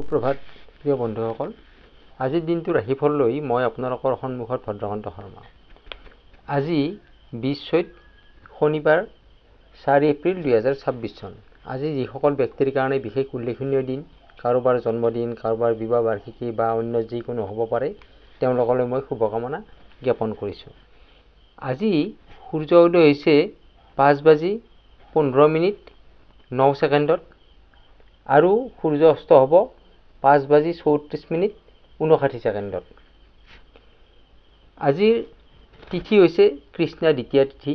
সুপ্ৰভাত প্ৰিয় বন্ধুসকল, আজিৰ দিনটোৰ ৰাশিফল লৈ মই আপোনালোকৰ সন্মুখত ভদ্ৰকান্ত শৰ্মা। আজি 20 চৈত শনিবাৰ 4 এপ্ৰিল 2026 চন। আজি যিসকল ব্যক্তিৰ কাৰণে বিশেষ উল্লেখনীয় দিন, কাৰোবাৰ জন্মদিন, কাৰোবাৰ বিবাহ বাৰ্ষিকী বা অন্য যিকোনো হ'ব পাৰে, তেওঁলোকলৈ মই শুভকামনা জ্ঞাপন কৰিছোঁ। আজি সূৰ্য উদয় হৈছে 5:15:09 আৰু সূৰ্য অস্ত হ'ব 5:34:59। আজিৰ তিথি হৈছে কৃষ্ণা দ্বিতীয়া তিথি।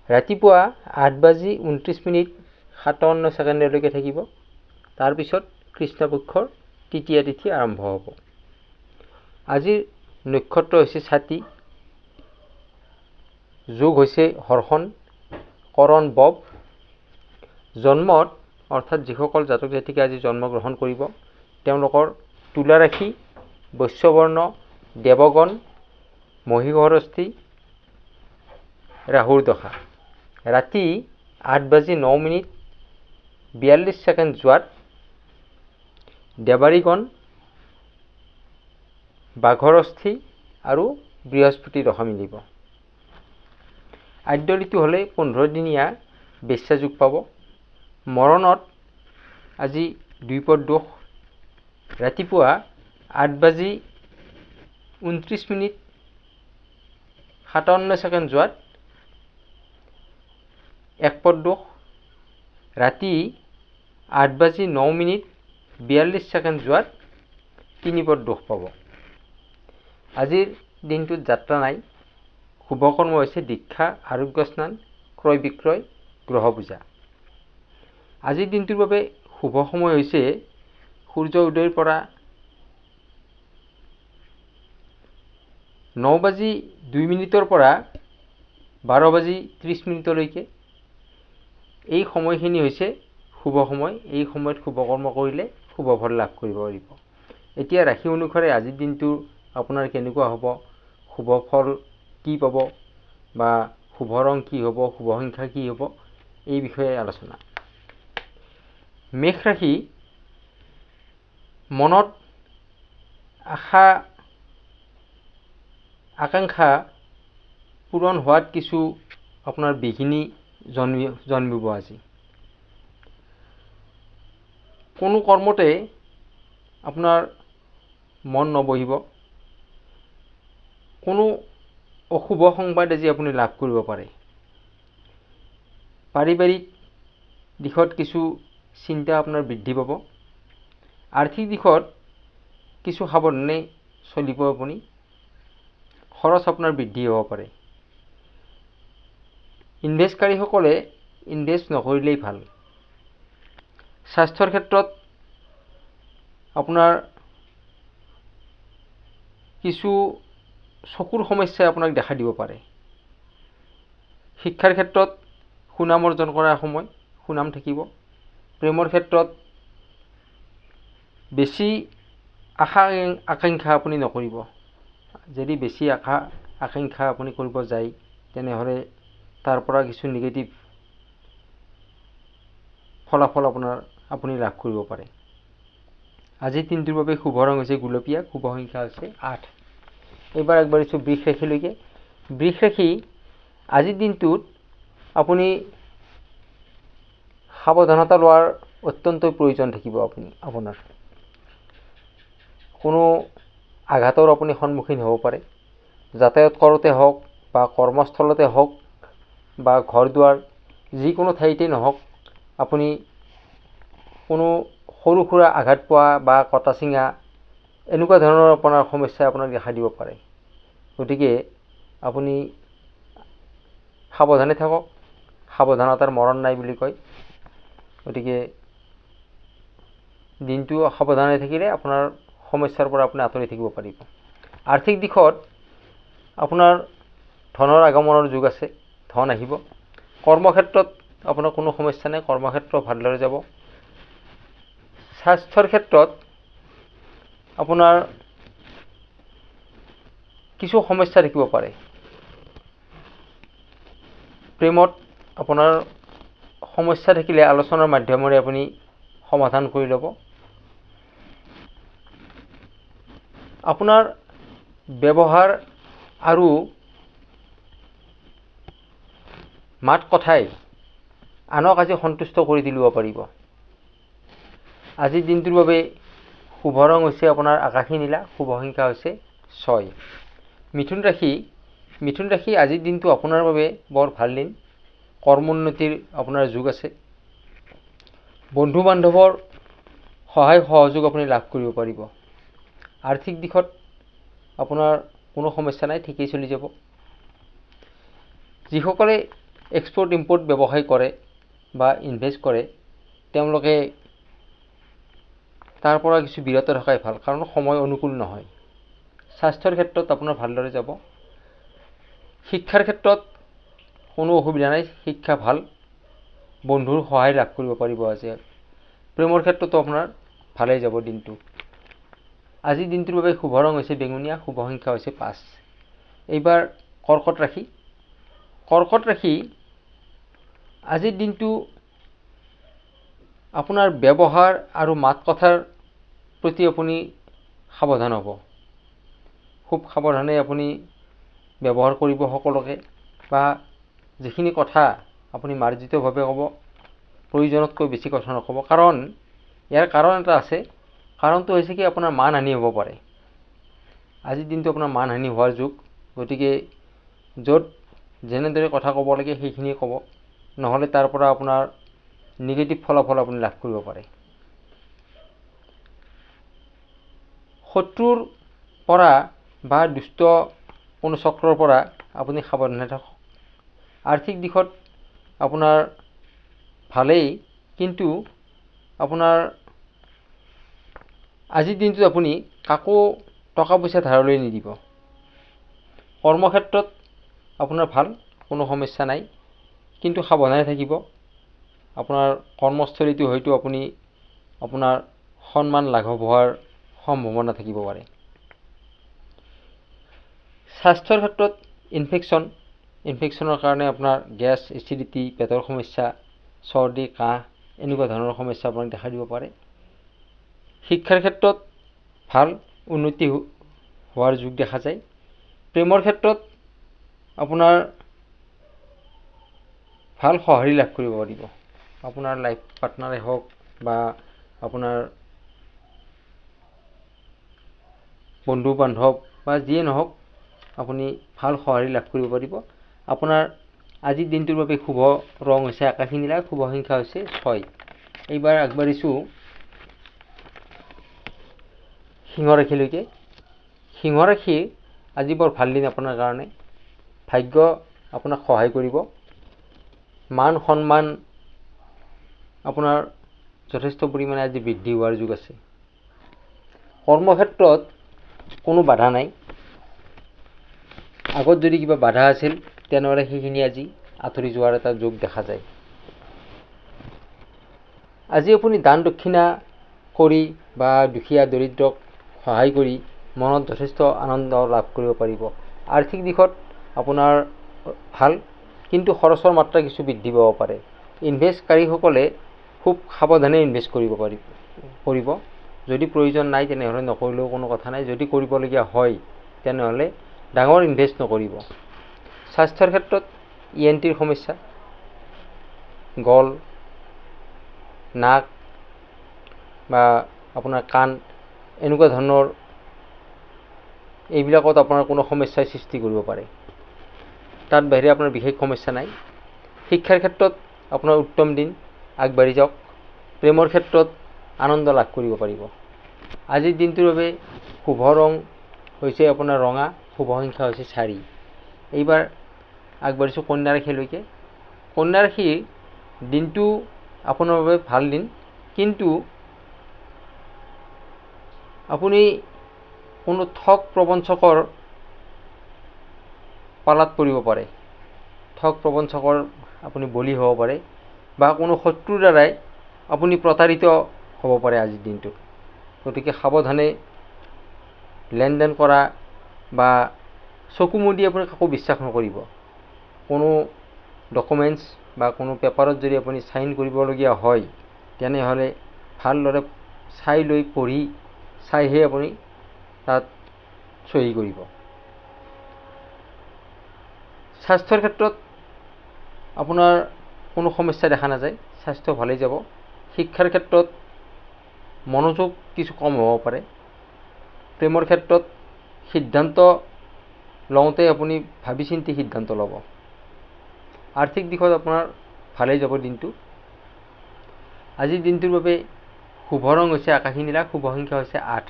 ৰাতিপুৱা 8:29:57 থাকিব। তাৰপিছত কৃষ্ণপক্ষৰ তৃতীয়া তিথি আৰম্ভ হ'ব। আজিৰ নক্ষত্ৰ হৈছে ছাতি, যোগ হৈছে হৰ্ষণ, কৰণ বব। জন্মত অৰ্থাৎ যিসকল জাতক জাতিকে আজি জন্মগ্ৰহণ কৰিব, তেওঁলোকৰ তুলা ৰাশি, বৈশ্যবৰ্ণ, দেৱগণ, মহীষৰষ্ঠী, ৰাহুৰ দশা। ৰাতি 8:09:42 যোৱাত দেৱাৰীগণ, বাঘৰস্থী আৰু বৃহস্পতি দশা মিলিব। আদ্য ঋতু হ'লে 15 দিনীয়া বেশ্যা যুগ পাব। মৰণত আজি দ্বিপদ দোষ। ৰাতিপুৱা 8:29:57 যোৱাত একপদ দোষ। ৰাতি 8:09:42 যোৱাত তিনিপদ দোষ পাব। আজিৰ দিনটোত যাত্ৰা নাই। শুভকৰ্ম হৈছে দীক্ষা, আৰোগ্য স্নান, ক্ৰয় বিক্ৰয়, গ্ৰহ পূজা। আজিৰ দিনটোৰ বাবে শুভ সময় হৈছে সূৰ্য উদয়ৰ পৰা 9:02 পৰা 12:30 এই সময়খিনি হৈছে শুভ সময়। এই সময়ত শুভ কৰ্ম কৰিলে শুভ ফল লাভ কৰিব পাৰিব। এতিয়া ৰাশি অনুসাৰে আজিৰ দিনটো আপোনাৰ কেনেকুৱা হ'ব, শুভ ফল কি পাব বা শুভ ৰং কি হ'ব, শুভ সংখ্যা কি হ'ব, এই বিষয়ে আলোচনা। মেষ ৰাশি, মনত আশা আকাংক্ষা পূৰণ হোৱাত কিছু আপোনাৰ বিঘিনি জন্মিব। আজি কোনো কৰ্মতে আপোনাৰ মন নবহিব। কোনো অশুভ সংবাদ আজি আপুনি লাভ কৰিব পাৰে। পাৰিবাৰিক দিশত কিছু চিন্তা আপোনাৰ বৃদ্ধি পাব। আৰ্থিক দিশত কিছু সাৱধানে চলিব। আপুনি খৰচ আপোনাৰ বৃদ্ধি হ'ব পাৰে। ইনভেষ্টকাৰীসকলে ইনভেষ্ট নকৰিলেই ভাল। স্বাস্থ্যৰ ক্ষেত্ৰত আপোনাৰ কিছু চকুৰ সমস্যাই আপোনাক দেখা দিব পাৰে। শিক্ষাৰ ক্ষেত্ৰত সুনাম অৰ্জন কৰাৰ সময়, সুনাম থাকিব। প্ৰেমৰ ক্ষেত্ৰত বেছি আশা আকাংক্ষা আপুনি নকৰিব। যদি বেছি আশা আকাংক্ষা আপুনি কৰিব যায়, তেনেহ'লে তাৰ পৰা কিছু নিগেটিভ ফলাফল আপুনি লাভ কৰিব পাৰে। আজিৰ দিনটোৰ বাবে শুভ ৰং হৈছে গুলপীয়া, শুভ সংখ্যা হৈছে 8। এইবাৰ আগবাঢ়িছোঁ বৃষ ৰাশিলৈকে। বৃষ ৰাশি, আজিৰ দিনটোত আপুনি সাৱধানতা লোৱাৰ অত্যন্ত প্ৰয়োজন থাকিব। আপোনাৰ কোনো আঘাতৰ আপুনি সন্মুখীন হ'ব পাৰে। যাতায়াত কৰোঁতে হওক বা কৰ্মস্থলতে হওক বা ঘৰ দুৱাৰ যিকোনো ঠাইতে নহওক, আপুনি কোনো সৰু সুৰা আঘাত পোৱা বা কটা চিঙা এনেকুৱা ধৰণৰ আপোনাৰ সমস্যাই আপোনাক দেখা দিব পাৰে। গতিকে আপুনি সাৱধানে থাকক। সাৱধানতাৰ মৰণ নাই বুলি কয়। গতিকে দিনটো সাৱধানে থাকিলে আপোনাৰ সমস্যাৰ পৰা আপুনি আঁতৰি থাকিব পাৰিব। আৰ্থিক দিশত আপোনাৰ ধনৰ আগমনৰ যুগ আছে, ধন আহিব। কৰ্মক্ষেত্ৰত আপোনাৰ কোনো সমস্যা নাই, কৰ্মক্ষেত্ৰ ভালদৰে যাব। স্বাস্থ্যৰ ক্ষেত্ৰত আপোনাৰ কিছু সমস্যা থাকিব পাৰে। প্ৰেমত আপোনাৰ সমস্যা থাকিলে আলোচনাৰ মাধ্যমেৰে আপুনি সমাধান কৰি ল'ব। আপোনাৰ ব্যৱহাৰ আৰু মাত কথাই আনক আজি সন্তুষ্ট কৰি তুলিব পাৰিব। আজিৰ দিনটোৰ বাবে শুভ ৰং হৈছে আপোনাৰ আকাশী নীলা, শুভ সংখ্যা হৈছে 6। মিথুন ৰাশি আজিৰ দিনটো আপোনাৰ বাবে বৰ ভাল দিন। কৰ্মোন্নতিৰ আপোনাৰ যোগ আছে। বন্ধু বান্ধৱৰ সহায় সহযোগ আপুনি লাভ কৰিব পাৰিব। আৰ্থিক দিশত আপোনাৰ কোনো সমস্যা নাই, ঠিকেই চলি যাব। যিসকলে এক্সপৰ্ট ইম্পৰ্ট ব্যৱসায় কৰে বা ইনভেষ্ট কৰে তেওঁলোকে তাৰ পৰা কিছু বিৰত থকাই ভাল, কাৰণ সময় অনুকূল নহয়। স্বাস্থ্যৰ ক্ষেত্ৰত আপোনাৰ ভালদৰে যাব। শিক্ষাৰ ক্ষেত্ৰত কোনো অসুবিধা নাই, শিক্ষা ভাল। বন্ধুৰ সহায় লাভ কৰিব পাৰিব আজি। প্ৰেমৰ ক্ষেত্ৰতো আপোনাৰ ভালেই যাব দিনটো। আজিৰ দিনটোৰ বাবে শুভ ৰং হৈছে বেঙুনীয়া, শুভ সংখ্যা হৈছে 5। এইবাৰ কৰ্কট ৰাশি আজিৰ দিনটো আপোনাৰ ব্যৱহাৰ আৰু মাত কথাৰ প্ৰতি আপুনি সাৱধান হ'ব। খুব সাৱধানে আপুনি ব্যৱহাৰ কৰিব সকলোকে, বা যিখিনি কথা আপুনি মাৰ্জিতভাৱে ক'ব, প্ৰয়োজনতকৈ বেছি কথা নক'ব। কাৰণ ইয়াৰ কাৰণ এটা আছে। কাৰণটো হৈছে কি, আপোনাৰ মানহানি হ'ব পাৰে। আজিৰ দিনটো আপোনাৰ মানহানি হোৱাৰ যুগ। গতিকে য'ত যেনেদৰে কথা ক'ব লাগে সেইখিনিয়ে ক'ব, নহ'লে তাৰ পৰা আপোনাৰ নিগেটিভ ফলাফল আপুনি লাভ কৰিব পাৰে। শত্ৰুৰ পৰা বা দুষ্ট কোনো চক্ৰৰ পৰা আপুনি সাৱধানে থাকক। আৰ্থিক দিশত আপোনাৰ ভালেই, কিন্তু আপোনাৰ আজিৰ দিনটোত আপুনি কাকো টকা পইচা ধাৰলৈ নিদিব। কৰ্মক্ষেত্ৰত আপোনাৰ ভাল, কোনো সমস্যা নাই, কিন্তু সাৱধানে থাকিব। আপোনাৰ কৰ্মস্থলীটো হয়তো আপুনি আপোনাৰ সন্মান লাঘৱ হোৱাৰ সম্ভাৱনা থাকিব পাৰে। স্বাস্থ্যৰ ক্ষেত্ৰত ইনফেকশ্যনৰ কাৰণে আপোনাৰ গেছ, এচিডিটি, পেটৰ সমস্যা, চৰ্দি, কাহ এনেকুৱা ধৰণৰ সমস্যা আপোনাক দেখা দিব পাৰে। শিক্ষাৰ ক্ষেত্ৰত ভাল, উন্নতি হোৱাৰ যোগ দেখা যায়। প্ৰেমৰ ক্ষেত্ৰত আপোনাৰ ভাল সঁহাৰি লাভ কৰিব পাৰিব। আপোনাৰ লাইফ পাৰ্টনাৰে হওক বা আপোনাৰ বন্ধু বান্ধৱ বা যিয়ে নহওক, আপুনি ভাল সঁহাৰি লাভ কৰিব পাৰিব। আপোনাৰ আজিৰ দিনটোৰ বাবে শুভ ৰং হৈছে আকাশী নীলা, শুভ সংখ্যা হৈছে 6। এইবাৰ আগবাঢ়িছোঁ সিংহ ৰাশিলৈকে। সিংহ ৰাশি আজি বৰ ভাল দিন আপোনাৰ কাৰণে। ভাগ্য আপোনাক সহায় কৰিব। মান সন্মান আপোনাৰ যথেষ্ট পৰিমাণে আজি বৃদ্ধি হোৱাৰ যুগ আছে। কৰ্মক্ষেত্ৰত কোনো বাধা নাই। আগত যদি কিবা বাধা আছিল তেনেহ'লে সেইখিনি আজি আঁতৰি যোৱাৰ এটা যোগ দেখা যায়। আজি আপুনি দান দক্ষিণা কৰি বা দুখীয়া দৰিদ্ৰক সহায় কৰি মনত যথেষ্ট আনন্দ লাভ কৰিব পাৰিব। আৰ্থিক দিশত আপোনাৰ ভাল, কিন্তু খৰচৰ মাত্ৰা কিছু বৃদ্ধি পাব পাৰে। ইনভেষ্টকাৰীসকলে খুব সাৱধানে ইনভেষ্ট কৰিব। যদি প্ৰয়োজন নাই তেনেহ'লে নকৰিলেও কোনো কথা নাই। যদি কৰিবলগীয়া হয় তেনেহ'লে ডাঙৰ ইনভেষ্ট নকৰিব। স্বাস্থ্যৰ ক্ষেত্ৰত ENTৰ সমস্যা, গল, নাক বা আপোনাৰ কাণ এনেকুৱা ধৰণৰ এইবিলাকত আপোনাৰ কোনো সমস্যাৰ সৃষ্টি কৰিব পাৰে। তাত বাহিৰে আপোনাৰ বিশেষ সমস্যা নাই। শিক্ষাৰ ক্ষেত্ৰত আপোনাৰ উত্তম দিন, আগবাঢ়ি যাওক। প্ৰেমৰ ক্ষেত্ৰত আনন্দ লাভ কৰিব পাৰিব। আজিৰ দিনটোৰ বাবে শুভ ৰং হৈছে আপোনাৰ ৰঙা, শুভ সংখ্যা হৈছে 4। এইবাৰ আগবাঢ়িছোঁ কন্যা ৰাশিলৈকে। কন্যা ৰাশিৰ দিনটো আপোনাৰ বাবে ভাল দিন, কিন্তু আপুনি কোনো ঠগ প্ৰবঞ্চকৰ পালাত পৰিব পাৰে। ঠগ প্ৰবঞ্চকৰ আপুনি বলি হ'ব পাৰে, বা কোনো শত্ৰুৰ দ্বাৰাই আপুনি প্ৰতাৰিত হ'ব পাৰে আজিৰ দিনটোত। গতিকে সাৱধানে লেনদেন কৰা বা চকু মুদি আপুনি কাকো বিশ্বাস নকৰিব। কোনো ডকুমেণ্টছ বা কোনো পেপাৰত যদি আপুনি চাইন কৰিবলগীয়া হয় তেনেহ'লে ভালদৰে চাই লৈ পঢ়ি চাইহে আপুনি তাত চহী কৰিব। স্বাস্থ্যৰ ক্ষেত্ৰত আপোনাৰ কোনো সমস্যা দেখা নাযায়, স্বাস্থ্য ভালেই যাব। শিক্ষাৰ ক্ষেত্ৰত মনোযোগ কিছু কম হ'ব পাৰে। প্ৰেমৰ ক্ষেত্ৰত সিদ্ধান্ত লওঁতে আপুনি ভাবি চিন্তি সিদ্ধান্ত ল'ব। আৰ্থিক দিশত আপোনাৰ ভালেই যাব দিনটো। আজিৰ দিনটোৰ বাবে শুভ ৰং হৈছে আকাশী নীলা, শুভ সংখ্যা হৈছে 8।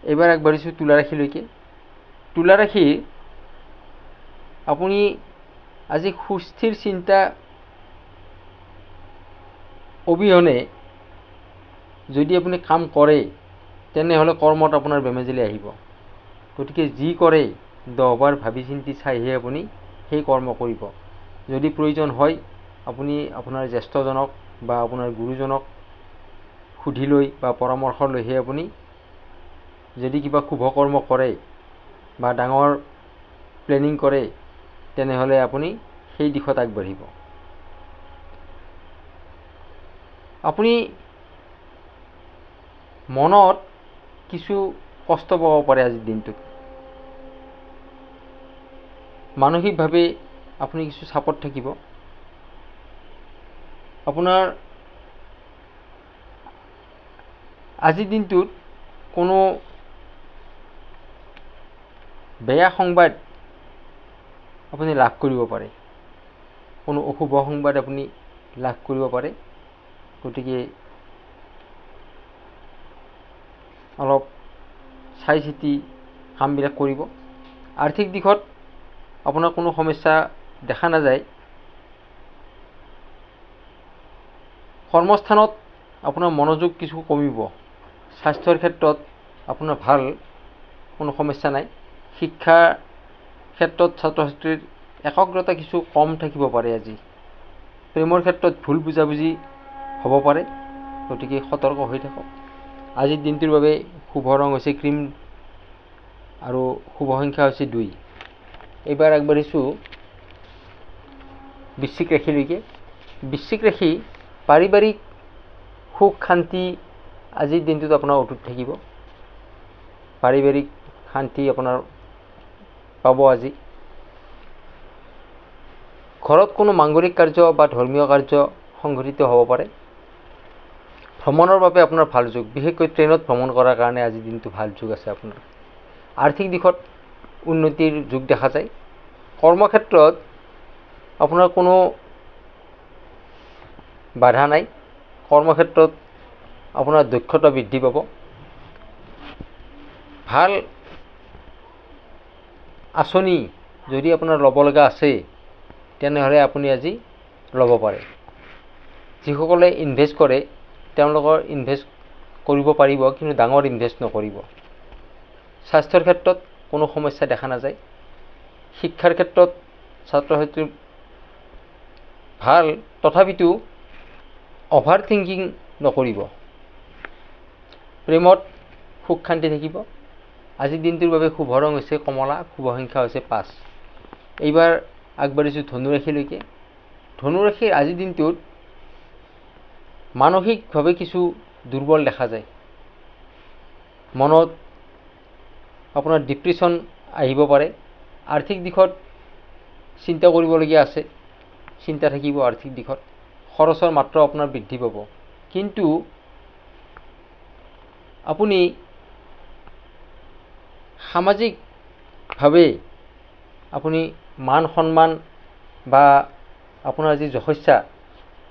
এইবাৰ আগবাঢ়িছোঁ তুলা ৰাশিলৈকে। তুলা ৰাশি আপুনি আজি সুস্থিৰ চিন্তা অবিহনে যদি আপুনি কাম কৰে তেনেহ'লে কৰ্মত আপোনাৰ বেমেজালি আহিব। গতিকে যি কৰে 10 বাৰ ভাবি চিন্তি চাইহে আপুনি সেই কৰ্ম কৰিব। যদি প্ৰয়োজন হয় আপুনি আপোনাৰ জ্যেষ্ঠজনক বা আপোনাৰ গুৰুজনক সুধি লৈ বা পৰামৰ্শ লৈহে আপুনি যদি কিবা শুভ কৰ্ম কৰে বা ডাঙৰ প্লেনিং কৰে তেনেহ'লে আপুনি সেই দিশত আগবাঢ়িব। আপুনি মনত কিছু কষ্ট পাব পাৰে আজিৰ দিনটোত। মানসিকভাৱে আপুনি কিছু চাপত থাকিব। আপোনাৰ আজিৰ দিনটোত কোনো বেয়া সংবাদ আপুনি লাভ কৰিব পাৰে, কোনো অশুভ সংবাদ আপুনি লাভ কৰিব পাৰে। গতিকে অলপ চাই চিতি কামবিলাক কৰিব। আৰ্থিক দিশত আপোনাৰ কোনো সমস্যা দেখা নাযায়। কৰ্মস্থানত আপোনাৰ মনোযোগ কিছু কমিব। স্বাস্থ্যৰ ক্ষেত্ৰত আপোনাৰ ভাল, কোনো সমস্যা নাই। শিক্ষাৰ ক্ষেত্ৰত ছাত্ৰ ছাত্ৰীৰ একাগ্ৰতা কিছু কম থাকিব পাৰে আজি। প্ৰেমৰ ক্ষেত্ৰত ভুল বুজাবুজি হ'ব পাৰে, গতিকে সতৰ্ক হৈ থাকক। আজিৰ দিনটোৰ বাবে শুভ ৰং হৈছে ক্ৰীম আৰু শুভ সংখ্যা হৈছে 2। এইবাৰ আগবাঢ়িছোঁ বৃশ্চিক ৰাশিলৈকে। বৃশ্চিক ৰাশি পাৰিবাৰিক সুখ শান্তি আজিৰ দিনটোত আপোনাৰ অটুট থাকিব। পাৰিবাৰিক শান্তি আপোনাৰ পাব আজি। ঘৰত কোনো মাংগলিক কাৰ্য বা ধৰ্মীয় কাৰ্য সংঘটিত হ'ব পাৰে। ভ্ৰমণৰ বাবে আপোনাৰ ভাল যোগ, বিশেষকৈ ট্ৰেইনত ভ্ৰমণ কৰাৰ কাৰণে আজিৰ দিনটো ভাল যোগ আছে আপোনাৰ। আৰ্থিক দিশত উন্নতিৰ যোগ দেখা যায়। কৰ্মক্ষেত্ৰত আপোনাৰ কোনো বাধা নাই। কৰ্মক্ষেত্ৰত আপোনাৰ দক্ষতা বৃদ্ধি পাব। ভাল আঁচনি যদি আপোনাৰ ল'ব লগা আছে তেনেহ'লে আপুনি আজি ল'ব পাৰে। যিসকলে ইনভেষ্ট কৰে তেওঁলোকৰ ইনভেষ্ট কৰিব পাৰিব, কিন্তু ডাঙৰ ইনভেষ্ট নকৰিব। স্বাস্থ্যৰ ক্ষেত্ৰত কোনো সমস্যা দেখা নাযায়। শিক্ষাৰ ক্ষেত্ৰত ছাত্ৰ ছাত্ৰীৰ ভাল, তথাপিতো অভাৰ থিংকিং নকৰিব। প্ৰেমত সুখ শান্তি থাকিব। আজিৰ দিনটোৰ বাবে শুভ ৰং হৈছে কমলা, শুভ সংখ্যা হৈছে 5। এইবাৰ আগবাঢ়িছোঁ ধনুৰাশিলৈকে। ধনুৰাশিৰ আজিৰ দিনটোত মানসিকভাৱে কিছু দুৰ্বল দেখা যায়। মনত আপোনাৰ ডিপ্ৰেশ্যন আহিব পাৰে। আৰ্থিক দিশত চিন্তা কৰিবলগীয়া আছে, চিন্তা থাকিব আৰ্থিক দিশত। খৰচৰ মাত্ৰা আপোনাৰ বৃদ্ধি পাব, কিন্তু আপুনি সামাজিকভাৱে আপুনি মান সন্মান বা আপোনাৰ যি যশস্যা,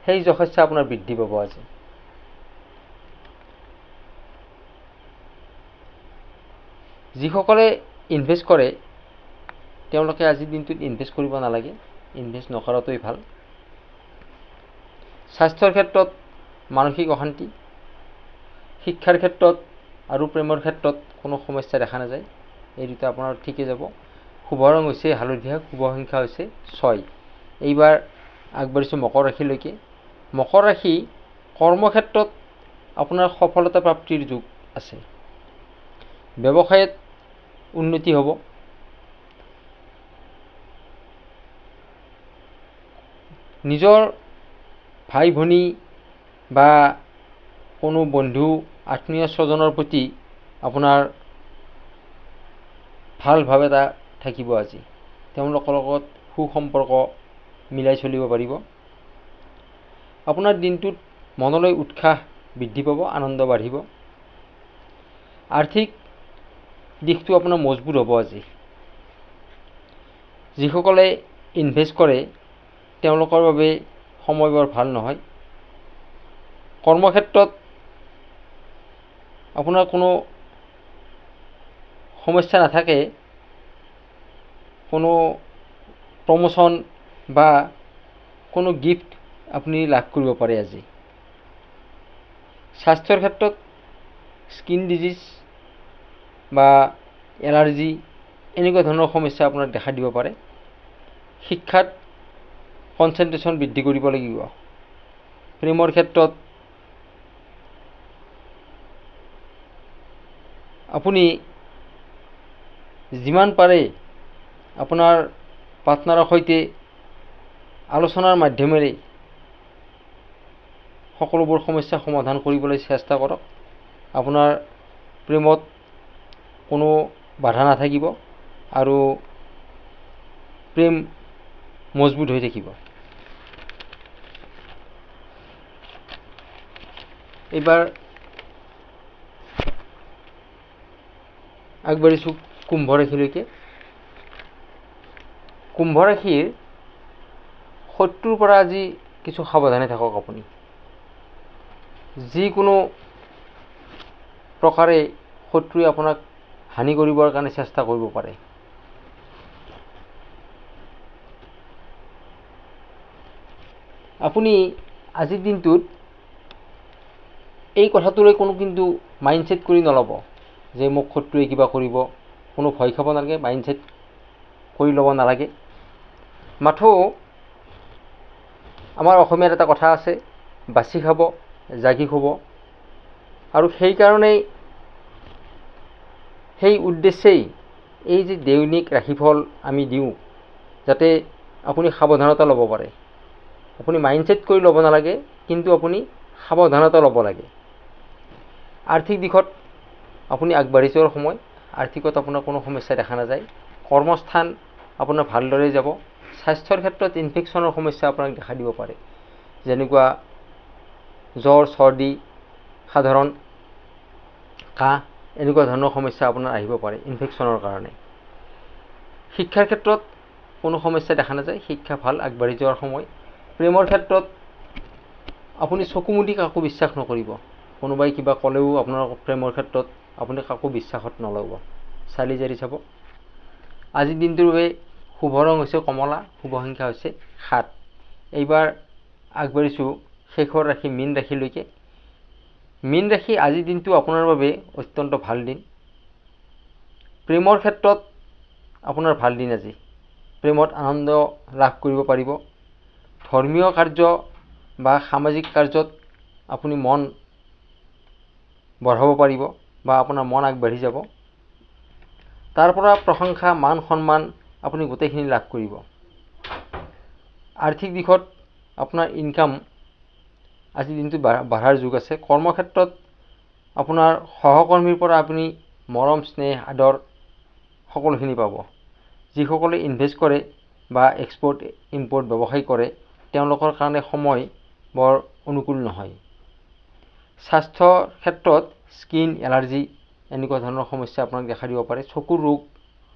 সেই যশস্যা আপোনাৰ বৃদ্ধি পাব আজি। যিসকলে ইনভেষ্ট কৰে তেওঁলোকে আজিৰ দিনটোত ইনভেষ্ট কৰিব নালাগে, ইনভেষ্ট নকৰাটোৱেই ভাল। স্বাস্থ্যৰ ক্ষেত্ৰত মানসিক অশান্তি। শিক্ষাৰ ক্ষেত্ৰত আৰু প্ৰেমৰ ক্ষেত্ৰত কোনো সমস্যা দেখা নাযায়। এই দুটা আপোনাৰ ঠিকে যাব। শুভ ৰং হৈছে হালধীয়া, শুভ সংখ্যা হৈছে 6। এইবাৰ আগবাঢ়িছোঁ মকৰ ৰাশিলৈকে। মকৰ ৰাশি কৰ্মক্ষেত্ৰত আপোনাৰ সফলতা প্ৰাপ্তিৰ যোগ আছে। ব্যৱসায়ত উন্নতি হ'ব। নিজৰ ভাই ভনী বা কোনো বন্ধু আত্মীয় স্বজনৰ প্ৰতি আপোনাৰ ভালভাৱে থাকিব আজি। তেওঁলোকৰ লগত সুসম্পৰ্ক মিলাই চলিব পাৰিব। আপোনাৰ দিনটোত মনলৈ উৎসাহ বৃদ্ধি পাব, আনন্দ বাঢ়িব। আৰ্থিক দিশটো আপোনাৰ মজবুত হ'ব আজি। যিসকলে ইনভেষ্ট কৰে তেওঁলোকৰ বাবে সময় বৰ ভাল নহয়। কৰ্মক্ষেত্ৰত আপোনাৰ কোনো সমস্যা নাথাকে, কোনো প্ৰমোশ্যন বা কোনো গিফ্ট আপুনি লাভ কৰিব পাৰে আজি। স্বাস্থ্যৰ ক্ষেত্ৰত স্কিন ডিজিজ বা এলাৰ্জি এনেকুৱা ধৰণৰ সমস্যা আপোনাক দেখা দিব পাৰে। শিক্ষাত কনচেনট্ৰেশ্যন বৃদ্ধি কৰিব লাগিব। প্ৰেমৰ ক্ষেত্ৰত আপুনি যিমান পাৰে আপোনাৰ পাৰ্টনাৰৰ সৈতে আলোচনাৰ মাধ্যমেৰে সকলোবোৰ সমস্যা সমাধান কৰিবলৈ চেষ্টা কৰক। আপোনাৰ প্ৰেমত কোনো বাধা নাথাকিব আৰু প্ৰেম মজবুত হৈ থাকিব। এইবাৰ আগবাঢ়িছোঁ কুম্ভ ৰাশিলৈকে। কুম্ভ ৰাশিৰ শত্ৰুৰ পৰা আজি কিছু সাৱধানে থাকক আপুনি। যিকোনো প্ৰকাৰে শত্ৰুৱে আপোনাক হানি কৰিবৰ কাৰণে চেষ্টা কৰিব পাৰে। আপুনি আজিৰ দিনটোত এই কথাটোলৈ কোনো কিন্তু মাইণ্ডছেট কৰি নল'ব যে মোক শত্ৰুৱে কিবা কৰিব। কোনো ভয় খাব নালাগে, মাইণ্ডছেট কৰি ল'ব নালাগে। মাথো আমাৰ অসমীয়াত এটা কথা আছে, বাচি খাব জাগি শুব। আৰু সেইকাৰণেই সেই উদ্দেশ্যেই এই যে দৈনিক ৰাশিফল আমি দিওঁ, যাতে আপুনি সাৱধানতা ল'ব পাৰে। আপুনি মাইণ্ডছেট কৰি ল'ব নালাগে, কিন্তু আপুনি সাৱধানতা ল'ব লাগে। আৰ্থিক দিশত আপুনি আগবাঢ়ি যোৱাৰ সময়। আৰ্থিকত আপোনাৰ কোনো সমস্যা দেখা নাযায়। কৰ্মস্থান আপোনাৰ ভালদৰে যাব। স্বাস্থ্যৰ ক্ষেত্ৰত ইনফেকশ্যনৰ সমস্যা আপোনাক দেখা দিব পাৰে, যেনেকুৱা জ্বৰ, চৰ্দি, সাধাৰণ কাহ এনেকুৱা ধৰণৰ সমস্যা আপোনাৰ আহিব পাৰে ইনফেকশ্যনৰ কাৰণে। শিক্ষাৰ ক্ষেত্ৰত কোনো সমস্যা দেখা নাযায়। শিক্ষা ভাল, আগবাঢ়ি যোৱাৰ সময়। প্ৰেমৰ ক্ষেত্ৰত আপুনি চকু মুদি কাকো বিশ্বাস নকৰিব। কোনোবাই কিবা ক'লেও আপোনাৰ প্ৰেমৰ ক্ষেত্ৰত আপুনি কাকো বিশ্বাসত নল'ব, চালি জাৰি চাব। আজিৰ দিনটোৰ বাবে শুভ ৰং হৈছে কমলা, শুভ সংখ্যা হৈছে 7। এইবাৰ আগবাঢ়িছোঁ শেষৰ ৰাশি মীন ৰাশিলৈকে। মীন ৰাশি আজিৰ দিনটো আপোনাৰ বাবে অত্যন্ত ভাল দিন। প্ৰেমৰ ক্ষেত্ৰত আপোনাৰ ভাল দিন আজি। প্ৰেমত আনন্দ লাভ কৰিব পাৰিব। ধৰ্মীয় কাৰ্য বা সামাজিক কাৰ্যত আপুনি মন বঢ়াব পাৰিব বা আপোনাৰ মন আগবাঢ়ি যাব। তাৰ পৰা প্ৰশংসা, মান সন্মান আপুনি গোটেইখিনি লাভ কৰিব। আৰ্থিক দিশত আপোনাৰ ইনকাম আজিৰ দিনটো বাঢ়াৰ যোগ আছে। কৰ্মক্ষেত্ৰত আপোনাৰ সহকৰ্মীৰ পৰা আপুনি মৰম, স্নেহ, আদৰ সকলোখিনি পাব। যিসকলে ইনভেষ্ট কৰে বা এক্সপৰ্ট ইম্পৰ্ট ব্যৱসায় কৰে তেওঁলোকৰ কাৰণে সময় বৰ অনুকূল নহয়। স্বাস্থ্যৰ ক্ষেত্ৰত স্কিন এলাৰ্জি এনেকুৱা ধৰণৰ সমস্যা আপোনাক দেখা দিব পাৰে। চকুৰ ৰোগ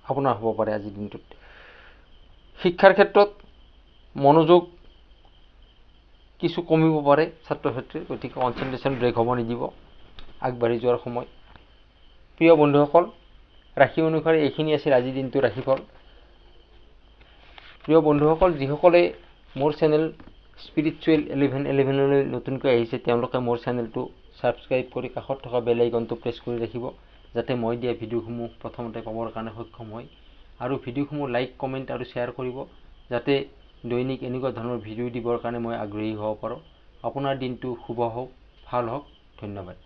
আপোনাৰ হ'ব পাৰে আজিৰ দিনটোত। শিক্ষাৰ ক্ষেত্ৰত মনোযোগ কিছু কমিব পাৰে ছাত্ৰ ছাত্ৰীৰ, গতিকে কনচেনট্ৰেশ্যন ব্ৰেক হ'ব নিদিব আগবাঢ়ি যোৱাৰ সময়। প্ৰিয় বন্ধুসকল, ৰাশি অনুসাৰে এইখিনি আছিল আজিৰ দিনটোৰ ৰাশিফল। প্ৰিয় বন্ধুসকল, যিসকলে মোৰ চেনেল স্পিৰিচুৱেল 1111লৈ নতুনকৈ আহিছে তেওঁলোকে মোৰ চেনেলটো ছাবস্ক্ৰাইব কৰি কাষত থকা বেল আইকনটো প্ৰেছ কৰি ৰাখিব, যাতে মই দিয়া ভিডিঅ'সমূহ প্ৰথমতে পাবৰ কাৰণে সক্ষম হয়। আৰু ভিডিঅ'সমূহ লাইক, কমেণ্ট আৰু শ্বেয়াৰ কৰিব, যাতে দৈনিক এনেকুৱা ধৰণৰ ভিডিঅ' দিবৰ কাৰণে মই আগ্ৰহী হ'ব পাৰোঁ। আপোনাৰ দিনটো শুভ হওক, ভাল হওক। ধন্যবাদ।